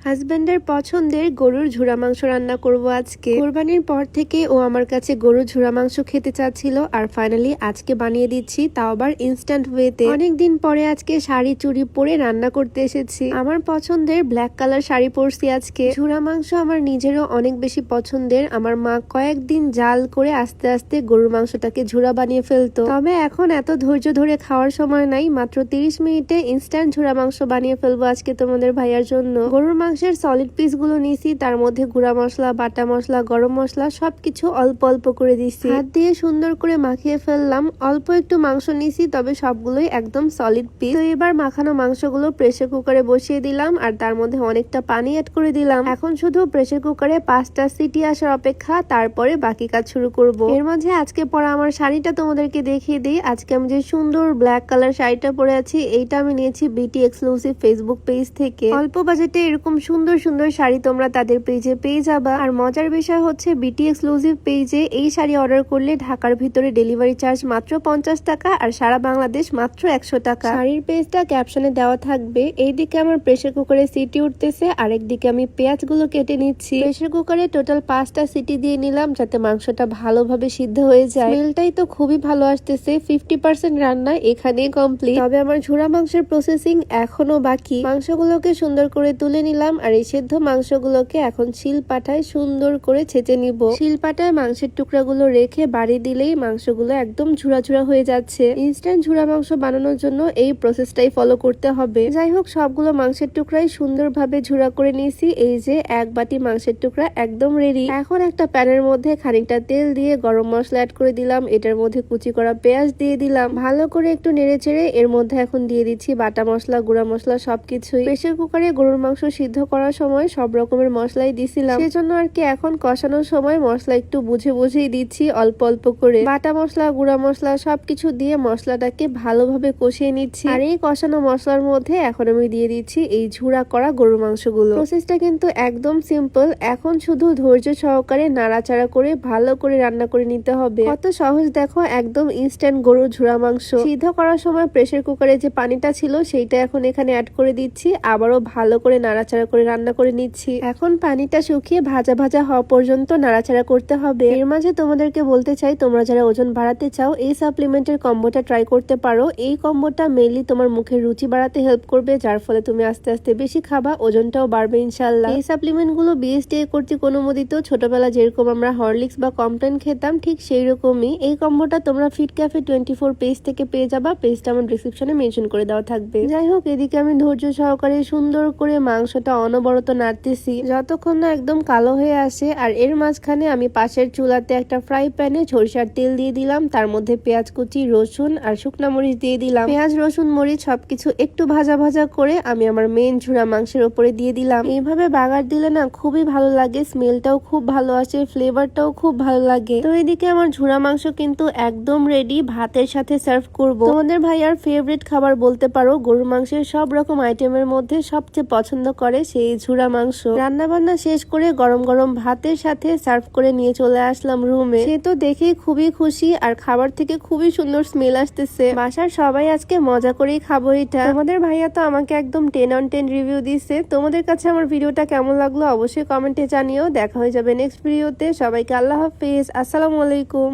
হাজবেন্ডের পছন্দের গরুর ঝুরা মাংস রান্না করব আজকে। কোরবানির পর থেকে ও আমার কাছে গরুর ঝুরা মাংস খেতে চাচ্ছিল, আর ফাইনালি আজকে বানিয়ে দিচ্ছি, তাও আবার ইনস্ট্যান্ট ওয়েতে। অনেকদিন পরে আজকে শাড়ি চুড়ি পরে রান্না করতে এসেছি। আমার পছন্দের ব্ল্যাক কালার শাড়ি পরছি আজকে। ঝুরা মাংস আমার নিজেরও অনেক বেশি পছন্দের। আমার মা কয়েকদিন জাল করে আস্তে আস্তে গরুর মাংসটাকে ঝুরা বানিয়ে ফেলতো, তবে এখন এত ধৈর্য ধরে খাওয়ার সময় নাই। মাত্র 30 মিনিটে ইনস্ট্যান্ট ঝুরা মাংস বানিয়ে ফেলবো আজকে তোমাদের ভাইয়ার জন্য। গরুর মাংসের সলিড পিস গুলো নিছি, তার মধ্যে গুঁড়া মশলা, বাটা মশলা, গরম মশলা সবকিছু অল্প অল্প করে দিছি। হাত দিয়ে সুন্দর করে মাখিয়ে ফেললাম। অল্প একটু মাংস নিছি, তবে সবগুলোই একদম সলিড পিস। তো এবার মাখানো মাংসগুলো প্রেসার কুকারে বসিয়ে দিলাম, আর তার মধ্যে অনেকটা পানি অ্যাড করে দিলাম। এখন শুধু প্রেসার কুকারে 5টা সিটি আসার অপেক্ষা, তারপরে বাকি কাজ শুরু করব। এর মাঝে আজকে পরা আমার শাড়িটা তোমাদেরকে দেখিয়ে দিই। আজকে আমি যে সুন্দর ব্ল্যাক কালার শাড়িটা পরে আছি, এইটা আমি নিয়েছি বিটি এক্সক্লুসিভ ফেসবুক পেজ থেকে। অল্প বাজেটে এরকম সুন্দর সুন্দর শাড়ি তোমরা তাদের পেজে পেয়ে যাবা। আর মজার বিষয় হচ্ছে বিটি এক্সক্লুসিভ পেজে এই শাড়ি অর্ডার করলে ঢাকার ভিতরে ডেলিভারি চার্জ মাত্র 50 টাকা, আর সারা বাংলাদেশ মাত্র 100 টাকা। শাড়ির পেজটা ক্যাপশনে দেওয়া থাকবে। এইদিকে আমার প্রেসার কুকারে সিটি উঠতেছে, আরেকদিকে আমি পেঁয়াজগুলো কেটে নিচ্ছি। প্রেসার কুকারে টোটাল 5টা সিটি দিয়ে নিলাম, যাতে মাংসটা ভালোভাবে সিদ্ধ হয়ে যায়। স্মেলটাই তো খুবই ভালো আসতেছে। 50% রান্না এখানেই কমপ্লিট, তবে আমার ঝুরা মাংসের প্রসেসিং এখনো বাকি। মাংসগুলোকে সুন্দর করে তুলে নিলাম, আর এই সেদ্ধ মাংসগুলোকে এখন শিলপাটায় সুন্দর করে ছেঁচে নিব। শিলপাটায় মাংসের টুকরাগুলো রেখে বাড়ি দিলেই মাংসগুলো একদম ঝুরা ঝুরা হয়ে যাচ্ছে। ইনস্ট্যান্ট ঝুরা মাংস বানানোর জন্য এই প্রসেসটাই ফলো করতে হবে। যাই হোক, সবগুলো মাংসের টুকরাই সুন্দরভাবে ঝুরা করে নিয়েছি। এই যে 1 বাটি মাংসের টুকরা একদম রেডি। এখন একটা প্যানের মধ্যে খানিকটা তেল দিয়ে গরম মশলা অ্যাড করে দিলাম। এটার মধ্যে কুচি করা পেঁয়াজ দিয়ে দিলাম। ভালো করে একটু নেড়ে চেড়ে এর মধ্যে এখন দিয়ে দিচ্ছি বাটা মশলা, গুঁড়া মশলা সবকিছুই। প্রেসার কুকারে গরুর মাংস সিদ্ধ করার সময় সব রকমের মশলাই দিছিলাম, সেজন্য আর কি এখন কষানোর সময় মশলা একটু বুঝে বুঝেই দিচ্ছি, অল্প অল্প করে। বাটা মশলা, গুঁড়া মশলা সবকিছু দিয়ে মশলাটাকে ভালোভাবে কষিয়ে নিচ্ছি। আর এই কষানো মশলার মধ্যে এখন আমি দিয়ে দিচ্ছি এই ঝুরা করা গরুর মাংসগুলো। প্রসেসটা কিন্তু একদম সিম্পল। এখন শুধু ধৈর্য সহকারে নাড়াচাড়া করে ভালো করে রান্না করে নিতে হবে। কত সহজ দেখো, একদম ইনস্ট্যান্ট গরুর ঝুরা মাংস। সিদ্ধ করার সময় প্রেসার কুকারে যে পানিটা ছিল সেইটা এখন এখানে অ্যাড করে দিচ্ছি, আবারও ভালো করে নাড়াচাড়া করে রান্না করে নিচ্ছি। এখন পানিটা শুকিয়ে ভাজা ভাজা হওয়া পর্যন্ত নাড়াচাড়া করতে হবে। এর মাঝে তোমাদেরকে বলতে চাই, তোমরা যারা ওজন বাড়াতে চাও এই সাপ্লিমেন্টের কম্বোটা ট্রাই করতে পারো। এই কম্বোটা মেইনলি তোমার মুখের রুচি বাড়াতে হেল্প করবে, যার ফলে তুমি আস্তে আস্তে বেশি খাবা, ওজনটাও বাড়বে ইনশাল্লাহ। এই সাপ্লিমেন্ট গুলো বিএসটিআই কর্তৃক অনুমোদিত। ছোটবেলা যেরকম আমরা হরলিক্স বা কমপ্লেন খেতাম, ঠিক সেই রকমই এই কম্বোটা তোমরা ফিট ক্যাফে 24 পেজ থেকে পেয়ে যাবা। পেজটা আমার ডিসক্রিপশনে মেনশন করে দেওয়া থাকবে। যাই হোক, এদিকে আমি ধৈর্য সহকারে সুন্দর করে মাংসটা অনবরত নাড়তেছি যতক্ষণ না একদম কালো হয়ে আসে। আর এর মাঝখানে আমি পাশের চুলাতে একটা ফ্রাই প্যানে সরিষার তেল দিয়ে দিলাম, তার মধ্যে পেঁয়াজ কুচি, রসুন আর শুকনা মরিচ দিয়ে দিলাম। পেঁয়াজ, রসুন, মরিচ সবকিছু একটু ভাজা ভাজা করে আমি আমার মেন ঝুরা মাংসের উপরে দিয়ে দিলাম। এইভাবে বাগার দিলে না খুবই ভালো লাগে, স্মেলটাও খুব ভালো আসে, ফ্লেভারটাও খুব ভালো লাগে। তো এদিকে আমার ঝুরা মাংস কিন্তু একদম রেডি, ভাতের সাথে সার্ভ করব। তোমাদের ভাইয়ার ফেভারিট খাবার বলতে পারো। গরুর মাংসের সব রকম আইটেমের মধ্যে সবচেয়ে পছন্দ করে সেই ঝুরা মাংস। রান্না বান্না শেষ করে গরম গরম ভাতের সাথে সার্ভ করে নিয়ে চলে আসলাম রুমে। সে তো দেখেই খুবই খুশি, আর খাবার থেকে খুবই সুন্দর স্মেল আসতেছে। বাসার সবাই আজকে মজা করেই খাবো এটা। তোমাদের ভাইয়া তো আমাকে একদম 10 on 10 রিভিউ দিচ্ছে। তোমাদের কাছে আমার ভিডিওটা কেমন লাগলো অবশ্যই কমেন্টে জানিও। দেখা হয়ে যাবে নেক্সট ভিডিওতে। সবাইকে আল্লাহ হাফেজ, আসসালামু আলাইকুম।